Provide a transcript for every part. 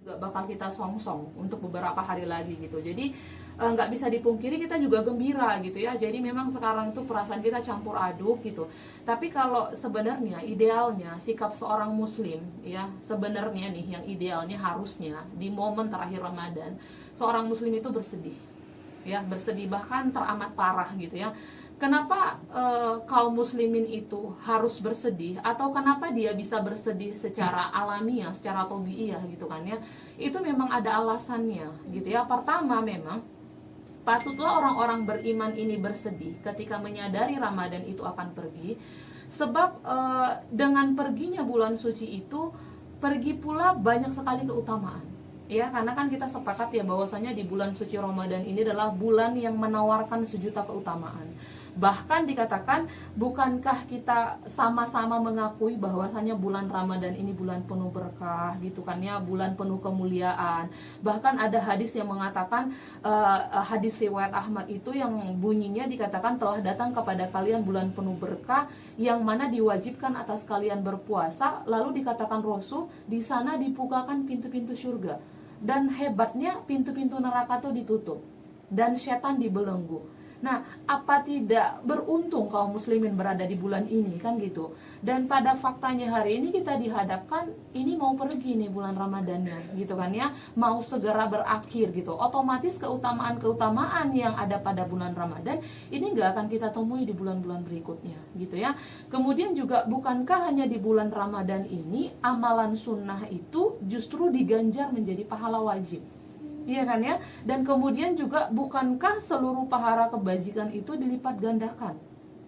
Gak bakal kita songsong untuk beberapa hari lagi gitu. Jadi nggak bisa dipungkiri kita juga gembira gitu ya. Jadi memang sekarang tuh perasaan kita campur aduk gitu. Tapi kalau sebenarnya idealnya sikap seorang muslim ya, sebenarnya nih yang idealnya harusnya di momen terakhir Ramadan seorang muslim itu bersedih ya, bersedih bahkan teramat parah gitu ya. Kenapa kaum muslimin itu harus bersedih, atau kenapa dia bisa bersedih secara alamiah, secara tabiiyah gitu kan ya? Itu memang ada alasannya gitu ya. Pertama, memang patutlah orang-orang beriman ini bersedih ketika menyadari Ramadan itu akan pergi, sebab dengan perginya bulan suci itu pergi pula banyak sekali keutamaan. Ya, karena kan kita sepakat ya bahwasanya di bulan suci Ramadan ini adalah bulan yang menawarkan sejuta keutamaan. Bahkan dikatakan, bukankah kita sama-sama mengakui bahwasanya bulan Ramadan ini bulan penuh berkah gitu kan ya, bulan penuh kemuliaan. Bahkan ada hadis yang mengatakan, hadis riwayat Ahmad itu yang bunyinya dikatakan telah datang kepada kalian bulan penuh berkah yang mana diwajibkan atas kalian berpuasa. Lalu dikatakan Rasul, di sana dibukakan pintu-pintu surga, dan hebatnya pintu-pintu neraka itu ditutup dan setan dibelenggu. Nah, apa tidak beruntung kaum muslimin berada di bulan ini kan gitu. Dan pada faktanya hari ini kita dihadapkan ini mau pergi nih bulan Ramadannya gitu kan ya, mau segera berakhir gitu. Otomatis keutamaan-keutamaan yang ada pada bulan Ramadan ini nggak akan kita temui di bulan-bulan berikutnya gitu ya. Kemudian juga, bukankah hanya di bulan Ramadan ini amalan sunnah itu justru diganjar menjadi pahala wajib? Iya kan ya? Dan kemudian juga, bukankah seluruh pahala kebajikan itu dilipat gandakan?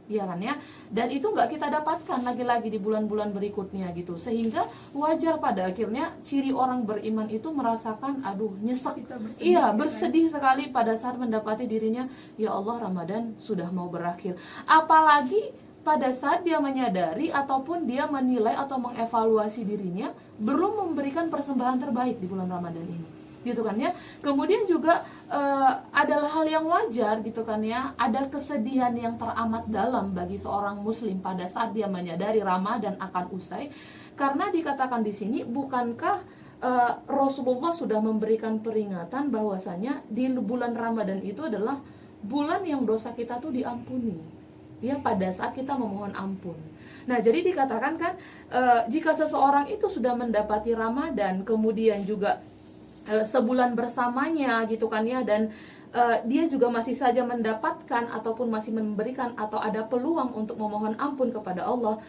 Iya kan ya? Dan itu nggak kita dapatkan lagi-lagi di bulan-bulan berikutnya gitu. Sehingga wajar pada akhirnya ciri orang beriman itu merasakan aduh nyesek. Iya, bersedih sekali pada saat mendapati dirinya, ya Allah, Ramadan sudah mau berakhir. Apalagi pada saat dia menyadari ataupun dia menilai atau mengevaluasi dirinya belum memberikan persembahan terbaik di bulan Ramadan ini gitu kan ya. Kemudian juga adalah hal yang wajar gitu kan ya, ada kesedihan yang teramat dalam bagi seorang muslim pada saat dia menyadari Ramadan akan usai, karena dikatakan di sini, bukankah Rasulullah sudah memberikan peringatan bahwasanya di bulan Ramadan itu adalah bulan yang dosa kita tuh diampuni ya, pada saat kita memohon ampun. Nah, jadi dikatakan kan, jika seseorang itu sudah mendapati Ramadan, kemudian juga sebulan bersamanya gitu kan ya, dan dia juga masih saja mendapatkan ataupun masih memberikan atau ada peluang untuk memohon ampun kepada Allah,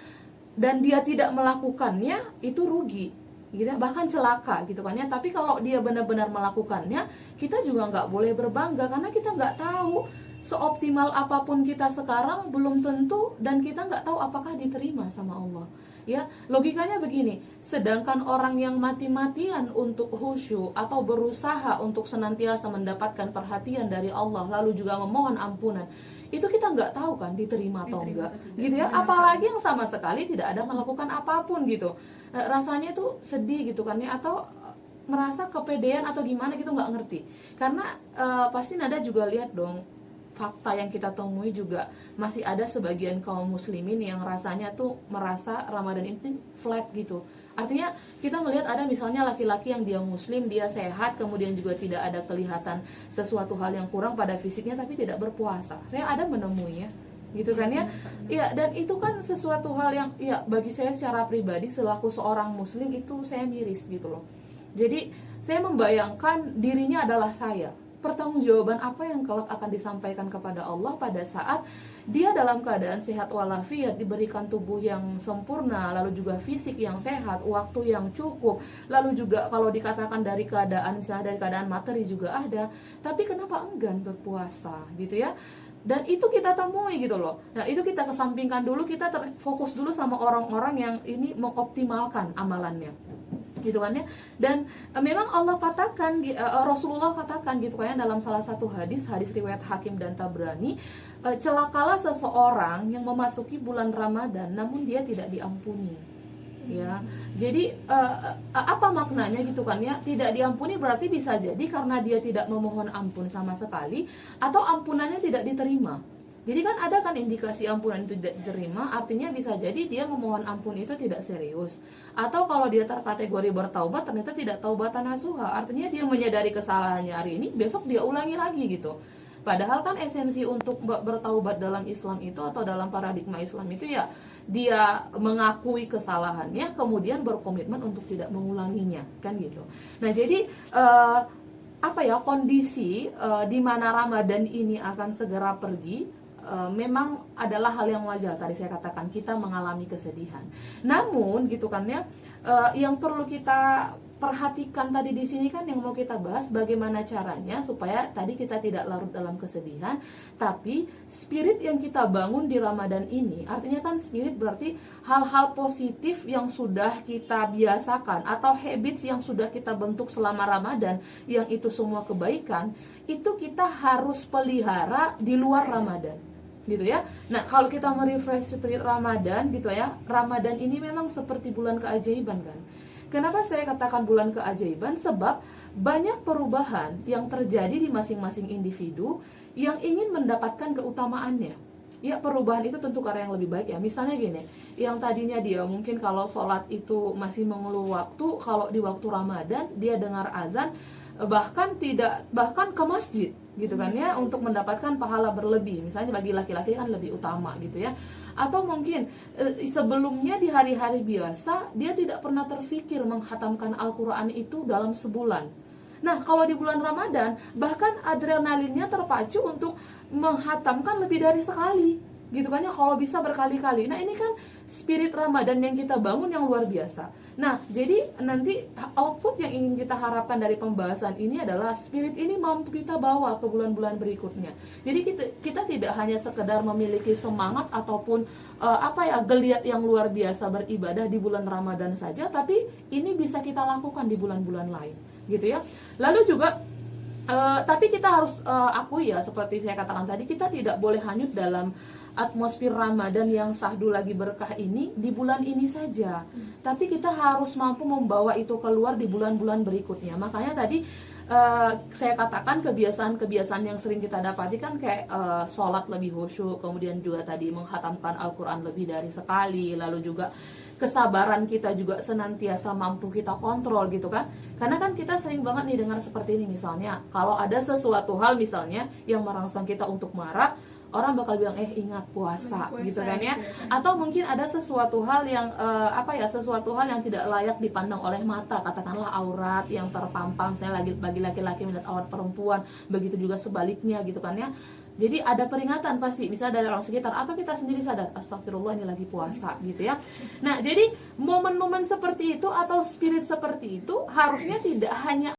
dan dia tidak melakukannya, itu rugi gitu, bahkan celaka gitu kan ya. Tapi kalau dia benar-benar melakukannya, kita juga nggak boleh berbangga, karena kita nggak tahu seoptimal apapun kita sekarang belum tentu, dan kita nggak tahu apakah diterima sama Allah. Ya, logikanya begini, sedangkan orang yang mati-matian untuk khusyuk atau berusaha untuk senantiasa mendapatkan perhatian dari Allah, lalu juga memohon ampunan, itu kita nggak tahu kan diterima atau enggak gitu ya. Apalagi yang sama sekali tidak ada melakukan apapun gitu. Rasanya tuh sedih gitu kan ya, atau merasa kepedean atau gimana gitu, nggak ngerti. Karena pasti Nada juga lihat dong, fakta yang kita temui juga masih ada sebagian kaum muslimin yang rasanya tuh merasa Ramadan ini flat gitu. Artinya kita melihat ada misalnya laki-laki yang dia muslim, dia sehat, kemudian juga tidak ada kelihatan sesuatu hal yang kurang pada fisiknya, tapi tidak berpuasa. Saya ada menemuinya gitu kan ya. Ya, dan itu kan sesuatu hal yang ya bagi saya secara pribadi selaku seorang muslim itu saya miris gitu loh. Jadi saya membayangkan dirinya adalah saya. Pertanggungjawaban apa yang kelak akan disampaikan kepada Allah pada saat dia dalam keadaan sehat walafiat, diberikan tubuh yang sempurna, lalu juga fisik yang sehat, waktu yang cukup, lalu juga kalau dikatakan dari keadaan, misalnya dari keadaan materi juga ada, tapi kenapa enggan berpuasa gitu ya. Dan itu kita temui gitu loh. Nah, itu kita kesampingkan dulu, kita terfokus dulu sama orang-orang yang ini mengoptimalkan amalannya gitu kan ya. Dan memang Allah katakan, Rasulullah katakan gitu kan ya, dalam salah satu hadis riwayat Hakim dan Tabrani, celakalah seseorang yang memasuki bulan Ramadan namun dia tidak diampuni ya. Jadi apa maknanya gitu kan ya, tidak diampuni berarti bisa jadi karena dia tidak memohon ampun sama sekali, atau ampunannya tidak diterima. Jadi kan ada kan indikasi ampunan itu tidak diterima, artinya bisa jadi dia memohon ampun itu tidak serius. Atau kalau dia terkategori bertaubat ternyata tidak taubatan nasuha, artinya dia menyadari kesalahannya hari ini, besok dia ulangi lagi gitu. Padahal kan esensi untuk bertaubat dalam Islam itu atau dalam paradigma Islam itu ya dia mengakui kesalahannya, kemudian berkomitmen untuk tidak mengulanginya, kan gitu. Nah jadi kondisi di mana Ramadan ini akan segera pergi memang adalah hal yang wajar. Tadi saya katakan kita mengalami kesedihan. Namun gitu kan ya, yang perlu kita perhatikan tadi di sini kan yang mau kita bahas bagaimana caranya supaya tadi kita tidak larut dalam kesedihan, tapi spirit yang kita bangun di Ramadan ini, artinya kan spirit berarti hal-hal positif yang sudah kita biasakan atau habits yang sudah kita bentuk selama Ramadan, yang itu semua kebaikan, itu kita harus pelihara di luar Ramadan. Gitu ya. Nah, kalau kita merefresh spirit Ramadan gitu ya, Ramadan ini memang seperti bulan keajaiban kan. Kenapa saya katakan bulan keajaiban? Sebab banyak perubahan yang terjadi di masing-masing individu yang ingin mendapatkan keutamaannya. Ya, perubahan itu tentu karena yang lebih baik ya. Misalnya gini, yang tadinya dia mungkin kalau sholat itu masih mengeluh waktu, kalau di waktu Ramadan dia dengar azan, bahkan ke masjid gitu kan ya, untuk mendapatkan pahala berlebih. Misalnya bagi laki-laki kan lebih utama gitu ya. Atau mungkin sebelumnya di hari-hari biasa dia tidak pernah terfikir menghatamkan Al-Quran itu dalam sebulan. Nah, kalau di bulan Ramadan bahkan adrenalinnya terpacu untuk menghatamkan lebih dari sekali gitu kan ya, kalau bisa berkali-kali. Nah, ini kan spirit Ramadan yang kita bangun yang luar biasa. Nah, jadi nanti output yang ingin kita harapkan dari pembahasan ini adalah spirit ini mampu kita bawa ke bulan-bulan berikutnya. Jadi kita tidak hanya sekedar memiliki semangat ataupun geliat yang luar biasa beribadah di bulan Ramadan saja, tapi ini bisa kita lakukan di bulan-bulan lain, gitu ya. Lalu juga tapi kita harus akui ya, seperti saya katakan tadi, kita tidak boleh hanyut dalam atmosfer Ramadan yang sahdu lagi berkah ini di bulan ini saja. Tapi kita harus mampu membawa itu keluar di bulan-bulan berikutnya. Makanya tadi saya katakan kebiasaan-kebiasaan yang sering kita dapati kan kayak sholat lebih khusyuk, kemudian juga tadi menghatamkan Al-Quran lebih dari sekali, lalu juga kesabaran kita juga senantiasa mampu kita kontrol gitu kan. Karena kan kita sering banget nih dengar seperti ini, misalnya kalau ada sesuatu hal misalnya yang merangsang kita untuk marah, orang bakal bilang ingat puasa gitu kan ya. Atau mungkin ada sesuatu hal yang sesuatu hal yang tidak layak dipandang oleh mata, katakanlah aurat yang terpampang, saya lagi bagi laki-laki melihat aurat perempuan, begitu juga sebaliknya gitu kan ya. Jadi ada peringatan pasti, misalnya dari orang sekitar atau kita sendiri sadar, astagfirullah ini lagi puasa gitu ya. Nah, jadi momen-momen seperti itu atau spirit seperti itu harusnya tidak hanya